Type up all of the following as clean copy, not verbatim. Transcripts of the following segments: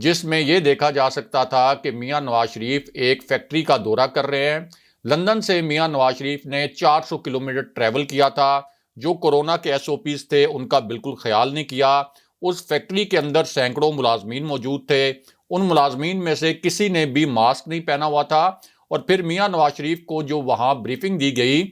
جس میں یہ دیکھا جا سکتا تھا کہ میاں نواز شریف ایک فیکٹری کا دورہ کر رہے ہیں۔ لندن سے میاں نواز شریف نے 400 کلومیٹر ٹریول کیا تھا، جو کورونا کے SOPs تھے ان کا بالکل خیال نہیں کیا۔ اس فیکٹری کے اندر سینکڑوں ملازمین موجود تھے، ان ملازمین میں سے کسی نے بھی ماسک نہیں پہنا ہوا تھا، اور پھر میاں نواز شریف کو جو وہاں بریفنگ دی گئی،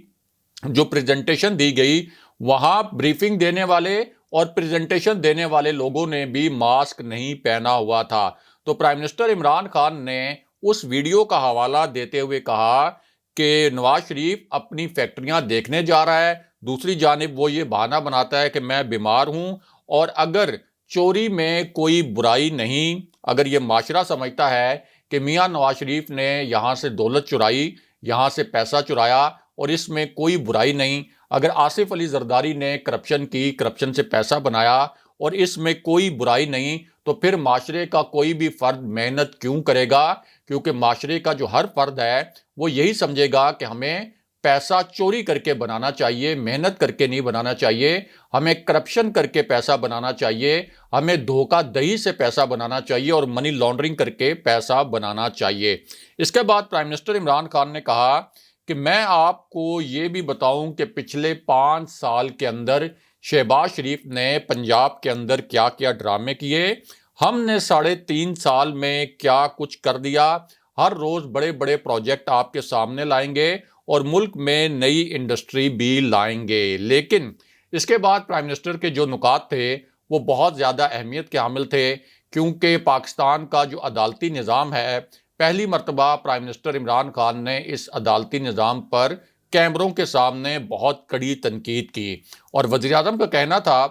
جو پریزنٹیشن دی گئی، وہاں بریفنگ دینے والے اور پریزنٹیشن دینے والے لوگوں نے بھی ماسک نہیں پہنا ہوا تھا۔ تو پرائم منسٹر عمران خان نے اس ویڈیو کا حوالہ دیتے ہوئے کہا کہ نواز شریف اپنی فیکٹریاں دیکھنے جا رہا ہے، دوسری جانب وہ یہ بہانہ بناتا ہے کہ میں بیمار ہوں، اور اگر چوری میں کوئی برائی نہیں، اگر یہ معاشرہ سمجھتا ہے کہ میاں نواز شریف نے یہاں سے دولت چرائی، یہاں سے پیسہ چرایا اور اس میں کوئی برائی نہیں، اگر آصف علی زرداری نے کرپشن کی، کرپشن سے پیسہ بنایا اور اس میں کوئی برائی نہیں، تو پھر معاشرے کا کوئی بھی فرد محنت کیوں کرے گا؟ کیونکہ معاشرے کا جو ہر فرد ہے وہ یہی سمجھے گا کہ ہمیں پیسہ چوری کر کے بنانا چاہیے، محنت کر کے نہیں بنانا چاہیے، ہمیں کرپشن کر کے پیسہ بنانا چاہیے، ہمیں دھوکہ دہی سے پیسہ بنانا چاہیے اور منی لانڈرنگ کر کے پیسہ بنانا چاہیے۔ اس کے بعد پرائم منسٹر عمران خان نے کہا کہ میں آپ کو یہ بھی بتاؤں کہ پچھلے 5 سال کے اندر شہباز شریف نے پنجاب کے اندر کیا کیا ڈرامے کیے، ہم نے 3.5 سال میں کیا کچھ کر دیا، ہر روز بڑے بڑے پروجیکٹ آپ کے سامنے لائیں گے اور ملک میں نئی انڈسٹری بھی لائیں گے۔ لیکن اس کے بعد پرائم منسٹر کے جو نکات تھے وہ بہت زیادہ اہمیت کے حامل تھے، کیونکہ پاکستان کا جو عدالتی نظام ہے، پہلی مرتبہ پرائم منسٹر عمران خان نے اس عدالتی نظام پر کیمروں کے سامنے بہت کڑی تنقید کی، اور وزیر اعظم کا کہنا تھا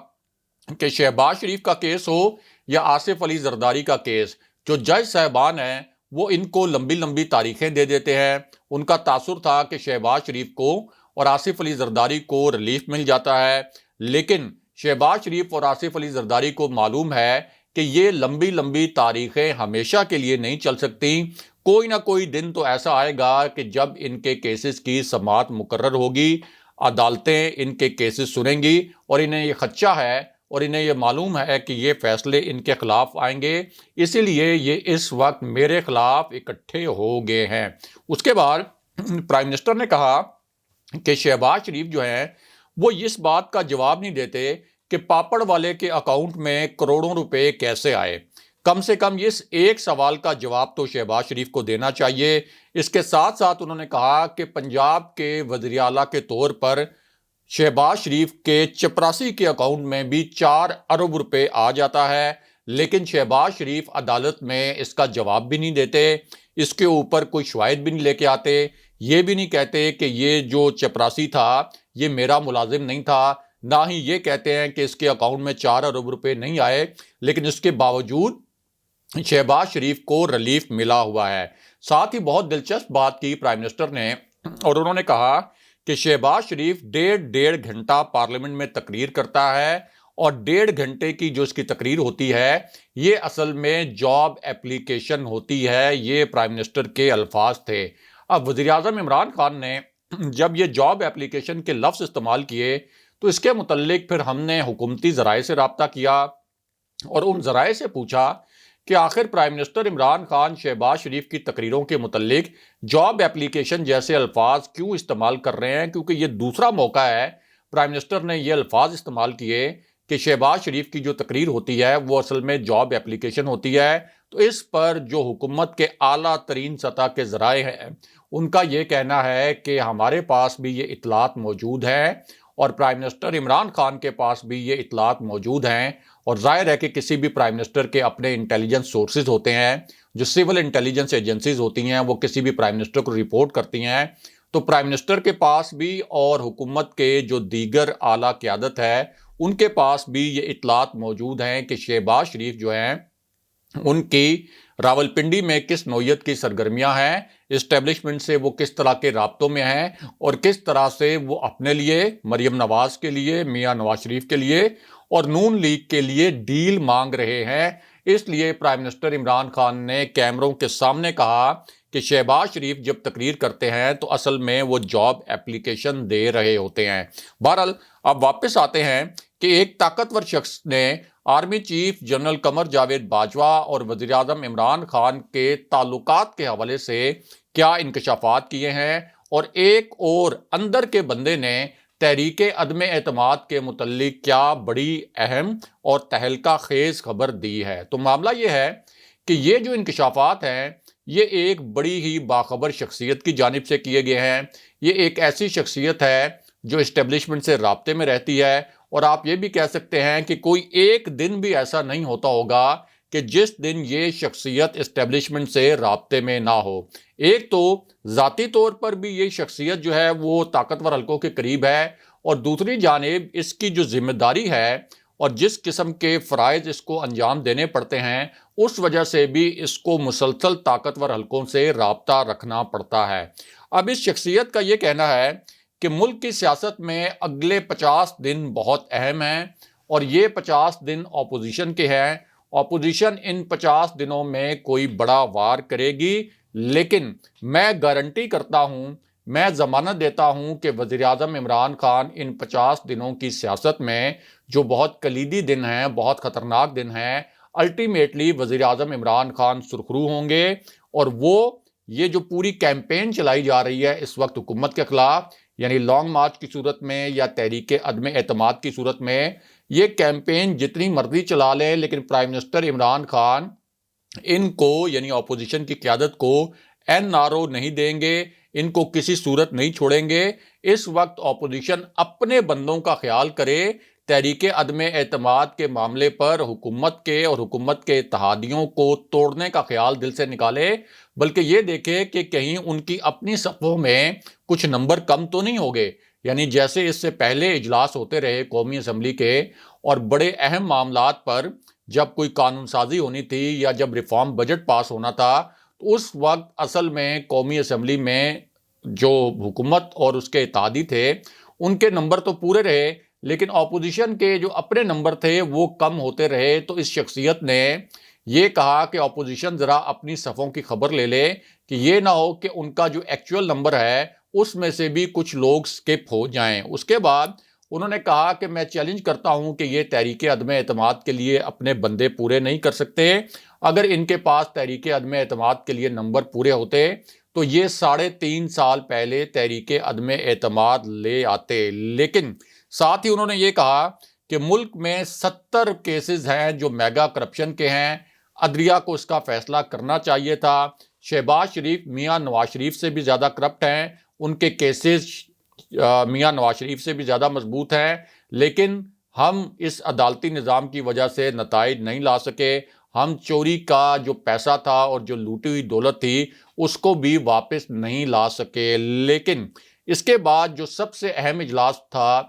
کہ شہباز شریف کا کیس ہو یا آصف علی زرداری کا کیس، جو جج صاحبان ہیں وہ ان کو لمبی لمبی تاریخیں دے دیتے ہیں۔ ان کا تاثر تھا کہ شہباز شریف کو اور آصف علی زرداری کو ریلیف مل جاتا ہے، لیکن شہباز شریف اور آصف علی زرداری کو معلوم ہے کہ یہ لمبی لمبی تاریخیں ہمیشہ کے لیے نہیں چل سکتی، کوئی نہ کوئی دن تو ایسا آئے گا کہ جب ان کے کیسز کی سماعت مقرر ہوگی، عدالتیں ان کے کیسز سنیں گی، اور انہیں یہ خدشہ ہے اور انہیں یہ معلوم ہے کہ یہ فیصلے ان کے خلاف آئیں گے، اسی لیے یہ اس وقت میرے خلاف اکٹھے ہو گئے ہیں۔ اس کے بعد پرائم منسٹر نے کہا کہ شہباز شریف جو ہیں وہ اس بات کا جواب نہیں دیتے کہ پاپڑ والے کے اکاؤنٹ میں کروڑوں روپے کیسے آئے۔ کم سے کم اس ایک سوال کا جواب تو شہباز شریف کو دینا چاہیے۔ اس کے ساتھ ساتھ انہوں نے کہا کہ پنجاب کے وزیر اعلیٰ کے طور پر شہباز شریف کے چپراسی کے اکاؤنٹ میں بھی 4 ارب روپے آ جاتا ہے، لیکن شہباز شریف عدالت میں اس کا جواب بھی نہیں دیتے، اس کے اوپر کوئی شواہد بھی نہیں لے کے آتے، یہ بھی نہیں کہتے کہ یہ جو چپراسی تھا یہ میرا ملازم نہیں تھا، نہ ہی یہ کہتے ہیں کہ اس کے اکاؤنٹ میں 4 ارب روپے نہیں آئے، لیکن اس کے باوجود شہباز شریف کو ریلیف ملا ہوا ہے۔ ساتھ ہی بہت دلچسپ بات کی پرائم منسٹر نے، اور انہوں نے کہا کہ شہباز شریف 1.5 گھنٹہ پارلیمنٹ میں تقریر کرتا ہے، اور 1.5 گھنٹے کی جو اس کی تقریر ہوتی ہے یہ اصل میں جاب اپلیکیشن ہوتی ہے، یہ پرائم منسٹر کے الفاظ تھے۔ اب وزیر اعظم عمران خان نے جب یہ جاب اپلیکیشن کے لفظ استعمال کیے تو اس کے متعلق پھر ہم نے حکومتی ذرائع سے رابطہ کیا اور ان ذرائع سے پوچھا کہ آخر پرائم منسٹر عمران خان شہباز شریف کی تقریروں کے متعلق جاب اپلیکیشن جیسے الفاظ کیوں استعمال کر رہے ہیں، کیونکہ یہ دوسرا موقع ہے پرائم منسٹر نے یہ الفاظ استعمال کیے کہ شہباز شریف کی جو تقریر ہوتی ہے وہ اصل میں جاب اپلیکیشن ہوتی ہے۔ تو اس پر جو حکومت کے اعلیٰ ترین سطح کے ذرائع ہیں ان کا یہ کہنا ہے کہ ہمارے پاس بھی یہ اطلاعات موجود ہیں اور پرائم منسٹر عمران خان کے پاس بھی یہ اطلاعات موجود ہیں، اور ظاہر ہے کہ کسی بھی پرائم منسٹر کے اپنے انٹیلیجنس سورسز ہوتے ہیں، جو سول انٹیلیجنس ایجنسیز ہوتی ہیں وہ کسی بھی پرائم منسٹر کو رپورٹ کرتی ہیں، تو پرائم منسٹر کے پاس بھی اور حکومت کے جو دیگر اعلیٰ قیادت ہے ان کے پاس بھی یہ اطلاعات موجود ہیں کہ شہباز شریف جو ہیں ان کی راولپنڈی میں کس نوعیت کی سرگرمیاں ہیں، اسٹیبلشمنٹ سے وہ کس طرح کے رابطوں میں ہیں، اور کس طرح سے وہ اپنے لیے، مریم نواز کے لیے، میاں نواز شریف کے لیے اور نون لیگ کے لیے ڈیل مانگ رہے ہیں۔ اس لیے پرائم منسٹر عمران خان نے کیمروں کے سامنے کہا کہ شہباز شریف جب تقریر کرتے ہیں تو اصل میں وہ جاب اپلیکیشن دے رہے ہوتے ہیں۔ بہرحال اب واپس آتے ہیں کہ ایک طاقتور شخص نے army chief general Qamar Javed Bajwa اور وزیر اعظم عمران خان کے تعلقات کے حوالے سے کیا انکشافات کیے ہیں، اور ایک اور اندر کے بندے نے تحریک عدم اعتماد کے متعلق کیا بڑی اہم اور تہلکہ خیز خبر دی ہے۔ تو معاملہ یہ ہے کہ یہ جو انکشافات ہیں یہ ایک بڑی ہی باخبر شخصیت کی جانب سے کیے گئے ہیں۔ یہ ایک ایسی شخصیت ہے جو اسٹیبلشمنٹ سے رابطے میں رہتی ہے، اور آپ یہ بھی کہہ سکتے ہیں کہ کوئی ایک دن بھی ایسا نہیں ہوتا ہوگا کہ جس دن یہ شخصیت اسٹیبلشمنٹ سے رابطے میں نہ ہو۔ ایک تو ذاتی طور پر بھی یہ شخصیت جو ہے وہ طاقتور حلقوں کے قریب ہے، اور دوسری جانب اس کی جو ذمہ داری ہے اور جس قسم کے فرائض اس کو انجام دینے پڑتے ہیں اس وجہ سے بھی اس کو مسلسل طاقتور حلقوں سے رابطہ رکھنا پڑتا ہے۔ اب اس شخصیت کا یہ کہنا ہے کہ ملک کی سیاست میں اگلے 50 دن بہت اہم ہیں، اور یہ 50 دن اپوزیشن کے ہیں۔ اپوزیشن ان 50 دنوں میں کوئی بڑا وار کرے گی، لیکن میں گارنٹی کرتا ہوں، میں ضمانت دیتا ہوں کہ وزیر اعظم عمران خان ان 50 دنوں کی سیاست میں جو بہت کلیدی دن ہیں، بہت خطرناک دن ہیں، الٹیمیٹلی وزیر اعظم عمران خان سرخرو ہوں گے، اور وہ یہ جو پوری کیمپین چلائی جا رہی ہے اس وقت حکومت کے خلاف، یعنی لانگ مارچ کی صورت میں یا تحریک عدم اعتماد کی صورت میں، یہ کیمپین جتنی مرضی چلا لیں لیکن پرائم منسٹر عمران خان ان کو یعنی اپوزیشن کی قیادت کو این آر او نہیں دیں گے، ان کو کسی صورت نہیں چھوڑیں گے۔ اس وقت اپوزیشن اپنے بندوں کا خیال کرے، تحریک عدم اعتماد کے معاملے پر حکومت کے اور حکومت کے اتحادیوں کو توڑنے کا خیال دل سے نکالے، بلکہ یہ دیکھے کہ کہیں ان کی اپنی صفوں میں کچھ نمبر کم تو نہیں ہو گئے۔ یعنی جیسے اس سے پہلے اجلاس ہوتے رہے قومی اسمبلی کے، اور بڑے اہم معاملات پر جب کوئی قانون سازی ہونی تھی یا جب ریفارم بجٹ پاس ہونا تھا، تو اس وقت اصل میں قومی اسمبلی میں جو حکومت اور اس کے اتحادی تھے ان کے نمبر تو پورے رہے، لیکن اپوزیشن کے جو اپنے نمبر تھے وہ کم ہوتے رہے۔ تو اس شخصیت نے یہ کہا کہ اپوزیشن ذرا اپنی صفوں کی خبر لے لے کہ یہ نہ ہو کہ ان کا جو ایکچوئل نمبر ہے اس میں سے بھی کچھ لوگ سکپ ہو جائیں۔ اس کے بعد انہوں نے کہا کہ میں چیلنج کرتا ہوں کہ یہ تحریک عدم اعتماد کے لیے اپنے بندے پورے نہیں کر سکتے۔ اگر ان کے پاس تحریک عدم اعتماد کے لیے نمبر پورے ہوتے تو یہ 3.5 سال پہلے تحریک عدم اعتماد لے آتے۔ لیکن ساتھ ہی انہوں نے یہ کہا کہ ملک میں 70 کیسز ہیں جو میگا کرپشن کے ہیں، عدلیہ کو اس کا فیصلہ کرنا چاہیے تھا۔ شہباز شریف میاں نواز شریف سے بھی زیادہ کرپٹ ہیں، ان کے کیسز میاں نواز شریف سے بھی زیادہ مضبوط ہیں، لیکن ہم اس عدالتی نظام کی وجہ سے نتائج نہیں لا سکے۔ ہم چوری کا جو پیسہ تھا اور جو لوٹی ہوئی دولت تھی اس کو بھی واپس نہیں لا سکے۔ لیکن اس کے بعد جو سب سے اہم اجلاس تھا،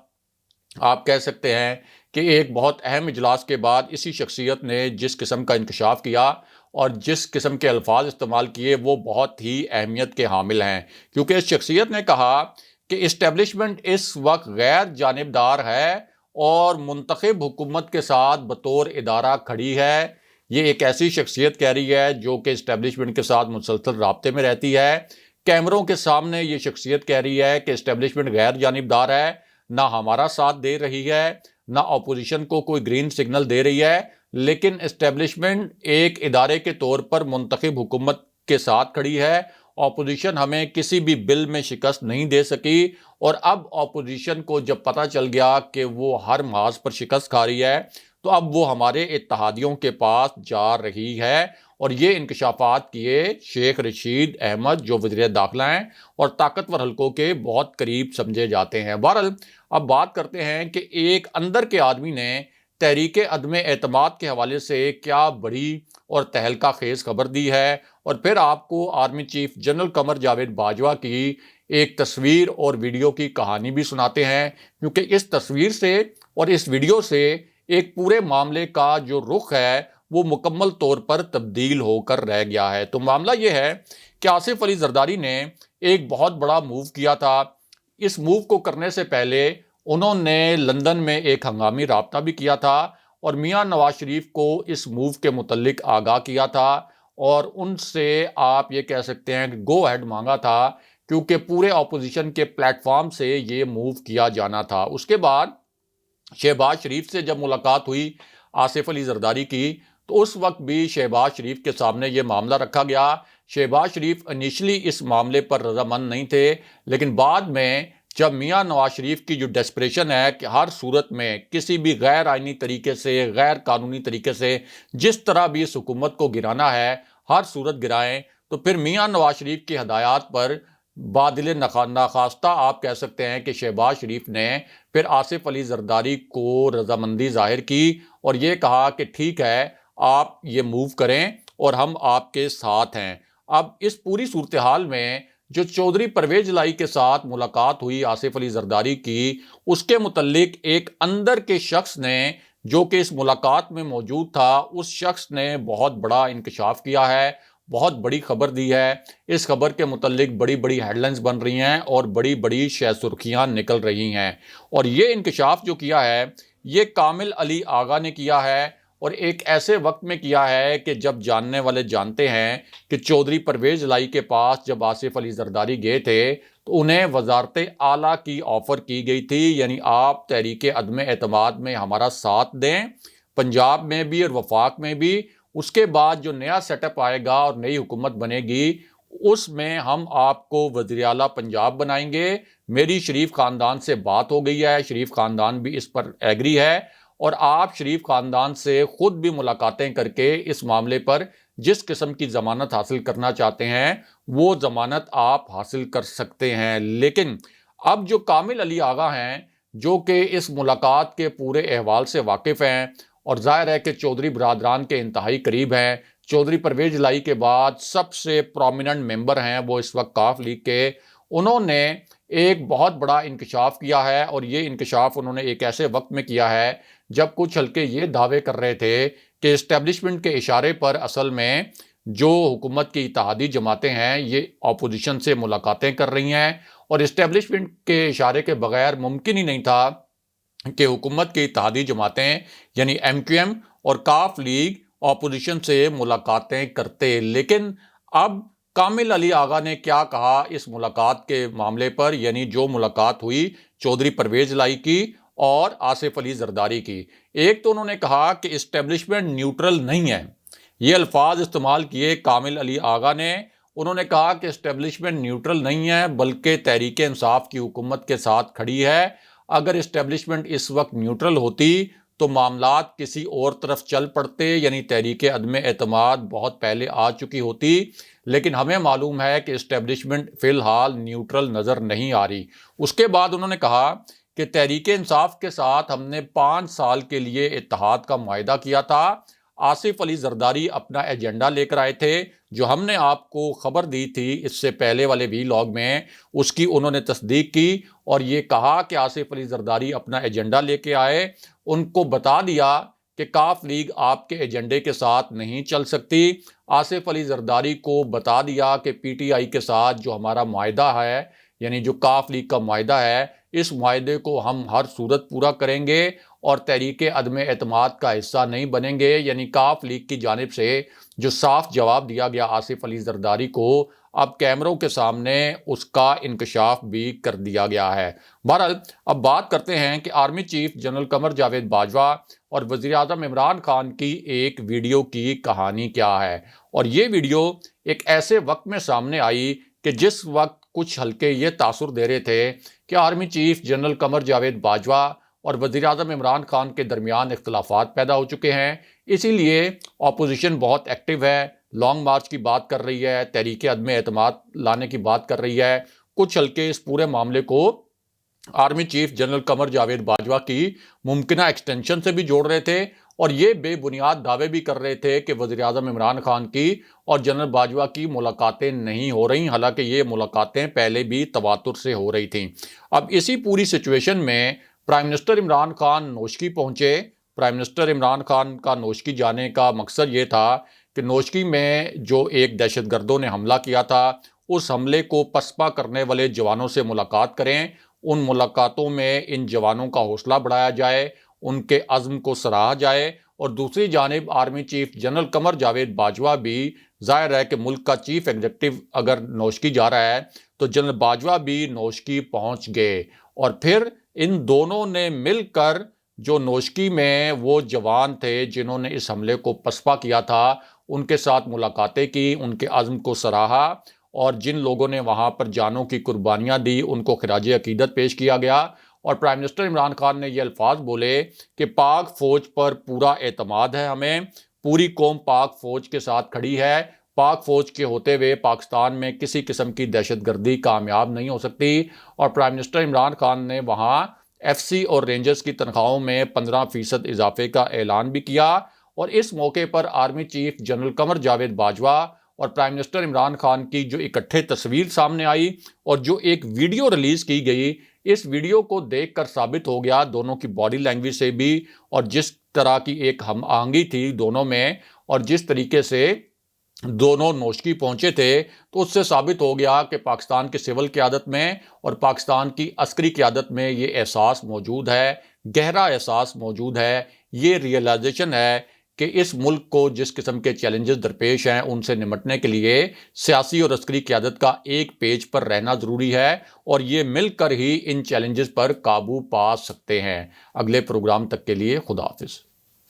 آپ کہہ سکتے ہیں کہ ایک بہت اہم اجلاس کے بعد اسی شخصیت نے جس قسم کا انکشاف کیا اور جس قسم کے الفاظ استعمال کیے وہ بہت ہی اہمیت کے حامل ہیں، کیونکہ اس شخصیت نے کہا کہ اسٹیبلشمنٹ اس وقت غیر جانبدار ہے اور منتخب حکومت کے ساتھ بطور ادارہ کھڑی ہے۔ یہ ایک ایسی شخصیت کہہ رہی ہے جو کہ اسٹیبلشمنٹ کے ساتھ مسلسل رابطے میں رہتی ہے۔ کیمروں کے سامنے یہ شخصیت کہہ رہی ہے کہ اسٹیبلشمنٹ غیر جانبدار ہے، نہ ہمارا ساتھ دے رہی ہے، نہ اپوزیشن کو کوئی گرین سگنل دے رہی ہے، لیکن اسٹیبلشمنٹ ایک ادارے کے طور پر منتخب حکومت کے ساتھ کھڑی ہے۔ اپوزیشن ہمیں کسی بھی بل میں شکست نہیں دے سکی، اور اب اپوزیشن کو جب پتہ چل گیا کہ وہ ہر محاذ پر شکست کھا رہی ہے تو اب وہ ہمارے اتحادیوں کے پاس جا رہی ہے۔ اور یہ انکشافات کیے شیخ رشید احمد جو وزیر داخلہ ہیں اور طاقتور حلقوں کے بہت قریب سمجھے جاتے ہیں۔ بہرحال اب بات کرتے ہیں کہ ایک اندر کے آدمی نے تحریک عدم اعتماد کے حوالے سے کیا بڑی اور تہلکہ خیز خبر دی ہے، اور پھر آپ کو army chief general Qamar Javed Bajwa کی ایک تصویر اور ویڈیو کی کہانی بھی سناتے ہیں، کیونکہ اس تصویر سے اور اس ویڈیو سے ایک پورے معاملے کا جو رخ ہے وہ مکمل طور پر تبدیل ہو کر رہ گیا ہے۔ تو معاملہ یہ ہے کہ آصف علی زرداری نے ایک بہت بڑا موو کیا تھا۔ اس موو کو کرنے سے پہلے انہوں نے لندن میں ایک ہنگامی رابطہ بھی کیا تھا اور میاں نواز شریف کو اس موو کے متعلق آگاہ کیا تھا، اور ان سے آپ یہ کہہ سکتے ہیں کہ گو ہیڈ مانگا تھا، کیونکہ پورے اپوزیشن کے پلیٹ فارم سے یہ موو کیا جانا تھا۔ اس کے بعد شہباز شریف سے جب ملاقات ہوئی، آصف علی زرداری کی، تو اس وقت بھی شہباز شریف کے سامنے یہ معاملہ رکھا گیا۔ شہباز شریف انیشلی اس معاملے پر رضامند نہیں تھے، لیکن بعد میں جب میاں نواز شریف کی جو ڈیسپریشن ہے کہ ہر صورت میں کسی بھی غیر آئینی طریقے سے، غیر قانونی طریقے سے جس طرح بھی اس حکومت کو گرانا ہے ہر صورت گرائیں، تو پھر میاں نواز شریف کی ہدایات پر بادل ناخواستہ آپ کہہ سکتے ہیں کہ شہباز شریف نے پھر آصف علی زرداری کو رضامندی ظاہر کی اور یہ کہا کہ ٹھیک ہے آپ یہ موو کریں اور ہم آپ کے ساتھ ہیں۔ اب اس پوری صورتحال میں جو چودھری پرویز الہی کے ساتھ ملاقات ہوئی آصف علی زرداری کی، اس کے متعلق ایک اندر کے شخص نے جو کہ اس ملاقات میں موجود تھا، اس شخص نے بہت بڑا انکشاف کیا ہے، بہت بڑی خبر دی ہے۔ اس خبر کے متعلق بڑی بڑی ہیڈ لائنز بن رہی ہیں اور بڑی بڑی شہ سرخیاں نکل رہی ہیں، اور یہ انکشاف جو کیا ہے یہ کامل علی آغا نے کیا ہے، اور ایک ایسے وقت میں کیا ہے کہ جب جاننے والے جانتے ہیں کہ چودھری پرویز الہی کے پاس جب آصف علی زرداری گئے تھے تو انہیں وزارت اعلیٰ کی آفر کی گئی تھی، یعنی آپ تحریک عدم اعتماد میں ہمارا ساتھ دیں، پنجاب میں بھی اور وفاق میں بھی، اس کے بعد جو نیا سیٹ اپ آئے گا اور نئی حکومت بنے گی اس میں ہم آپ کو وزیر اعلیٰ پنجاب بنائیں گے۔ میری شریف خاندان سے بات ہو گئی ہے، شریف خاندان بھی اس پر ایگری ہے، اور آپ شریف خاندان سے خود بھی ملاقاتیں کر کے اس معاملے پر جس قسم کی ضمانت حاصل کرنا چاہتے ہیں وہ ضمانت آپ حاصل کر سکتے ہیں۔ لیکن اب جو کامل علی آغا ہیں جو کہ اس ملاقات کے پورے احوال سے واقف ہیں اور ظاہر ہے کہ چودھری برادران کے انتہائی قریب ہیں، چودھری پرویز الہی کے بعد سب سے پرومیننٹ ممبر ہیں وہ اس وقت کاف لیگ کے، انہوں نے ایک بہت بڑا انکشاف کیا ہے، اور یہ انکشاف انہوں نے ایک ایسے وقت میں کیا ہے جب کچھ حلقے یہ دعوے کر رہے تھے کہ اسٹیبلشمنٹ کے اشارے پر اصل میں جو حکومت کی اتحادی جماعتیں ہیں یہ اپوزیشن سے ملاقاتیں کر رہی ہیں، اور اسٹیبلشمنٹ کے اشارے کے بغیر ممکن ہی نہیں تھا کہ حکومت کی اتحادی جماعتیں یعنی ایم کیو ایم اور کاف لیگ اپوزیشن سے ملاقاتیں کرتے۔ لیکن اب کامل علی آغا نے کیا کہا اس ملاقات کے معاملے پر، یعنی جو ملاقات ہوئی چودھری پرویز الہی کی اور آصف علی زرداری کی، ایک تو انہوں نے کہا کہ اسٹیبلشمنٹ نیوٹرل نہیں ہے، یہ الفاظ استعمال کیے کامل علی آغا نے، انہوں نے کہا کہ اسٹیبلشمنٹ نیوٹرل نہیں ہے بلکہ تحریک انصاف کی حکومت کے ساتھ کھڑی ہے، اگر اسٹیبلشمنٹ اس وقت نیوٹرل ہوتی تو معاملات کسی اور طرف چل پڑتے، یعنی تحریک عدم اعتماد بہت پہلے آ چکی ہوتی، لیکن ہمیں معلوم ہے کہ اسٹیبلشمنٹ فی الحال نیوٹرل نظر نہیں آ رہی۔ اس کے بعد انہوں نے کہا کہ تحریک انصاف کے ساتھ ہم نے 5 سال کے لیے اتحاد کا معاہدہ کیا تھا، آصف علی زرداری اپنا ایجنڈا لے کر آئے تھے، جو ہم نے آپ کو خبر دی تھی اس سے پہلے والے ویلاگ میں اس کی انہوں نے تصدیق کی، اور یہ کہا کہ آصف علی زرداری اپنا ایجنڈا لے کے آئے، ان کو بتا دیا کہ کاف لیگ آپ کے ایجنڈے کے ساتھ نہیں چل سکتی، آصف علی زرداری کو بتا دیا کہ پی ٹی آئی کے ساتھ جو ہمارا معاہدہ ہے یعنی جو کاف لیگ کا معاہدہ ہے اس معاہدے کو ہم ہر صورت پورا کریں گے اور تحریک عدم اعتماد کا حصہ نہیں بنیں گے، یعنی کاف لیگ کی جانب سے جو صاف جواب دیا گیا آصف علی زرداری کو، اب کیمروں کے سامنے اس کا انکشاف بھی کر دیا گیا ہے۔ بہرحال اب بات کرتے ہیں کہ army chief general Qamar Javed Bajwa اور وزیر اعظم عمران خان کی ایک ویڈیو کی کہانی کیا ہے، اور یہ ویڈیو ایک ایسے وقت میں سامنے آئی کہ جس وقت کچھ حلقے یہ تاثر دے رہے تھے کہ army chief general Qamar Javed Bajwa اور وزیر اعظم عمران خان کے درمیان اختلافات پیدا ہو چکے ہیں، اسی لیے اپوزیشن بہت ایکٹیو ہے، لانگ مارچ کی بات کر رہی ہے، تحریک عدم اعتماد لانے کی بات کر رہی ہے، کچھ حلقے اس پورے معاملے کو army chief general Qamar Javed Bajwa کی ممکنہ ایکسٹینشن سے بھی جوڑ رہے تھے، اور یہ بے بنیاد دعوے بھی کر رہے تھے کہ وزیر اعظم عمران خان کی اور جنرل باجوہ کی ملاقاتیں نہیں ہو رہی، حالانکہ یہ ملاقاتیں پہلے بھی تواتر سے ہو رہی تھیں۔ اب اسی پوری سچویشن میں پرائم منسٹر عمران خان نوشکی پہنچے۔ پرائم منسٹر عمران خان کا نوشکی جانے کا مقصد یہ تھا کہ نوشکی میں جو ایک دہشت گردوں نے حملہ کیا تھا اس حملے کو پسپا کرنے والے جوانوں سے ملاقات کریں، ان ملاقاتوں میں ان جوانوں کا حوصلہ بڑھایا جائے، ان کے عزم کو سراہا جائے، اور دوسری جانب army chief general Qamar Javed Bajwa بھی، ظاہر ہے کہ ملک کا چیف ایگزیکٹو اگر نوشکی جا رہا ہے تو جنرل باجوہ بھی نوشکی پہنچ گئے، اور پھر ان دونوں نے مل کر جو نوشکی میں وہ جوان تھے جنہوں نے اس حملے کو پسپا کیا تھا، ان کے ساتھ ملاقاتیں کی، ان کے عزم کو سراہا، اور جن لوگوں نے وہاں پر جانوں کی قربانیاں دی ان کو خراج عقیدت پیش کیا گیا۔ اور پرائم منسٹر عمران خان نے یہ الفاظ بولے کہ پاک فوج پر پورا اعتماد ہے ہمیں، پوری قوم پاک فوج کے ساتھ کھڑی ہے، پاک فوج کے ہوتے ہوئے پاکستان میں کسی قسم کی دہشت گردی کامیاب نہیں ہو سکتی۔ اور پرائم منسٹر عمران خان نے وہاں ایف سی اور رینجرز کی تنخواہوں میں 15% اضافے کا اعلان بھی کیا۔ اور اس موقع پر army chief general Qamar Javed Bajwa اور پرائم منسٹر عمران خان کی جو اکٹھے تصویر سامنے آئی اور جو ایک ویڈیو ریلیز کی گئی، اس ویڈیو کو دیکھ کر ثابت ہو گیا دونوں کی باڈی لینگویج سے بھی، اور جس طرح کی ایک ہم آہنگی تھی دونوں میں، اور جس طریقے سے دونوں نوشکی پہنچے تھے، تو اس سے ثابت ہو گیا کہ پاکستان کی سول قیادت میں اور پاکستان کی عسکری قیادت میں یہ احساس موجود ہے، گہرا احساس موجود ہے، یہ ریئلائزیشن ہے کہ اس ملک کو جس قسم کے چیلنجز درپیش ہیں ان سے نمٹنے کے لیے سیاسی اور عسکری قیادت کا ایک پیج پر رہنا ضروری ہے، اور یہ مل کر ہی ان چیلنجز پر قابو پا سکتے ہیں۔ اگلے پروگرام تک کے لیے خدا حافظ۔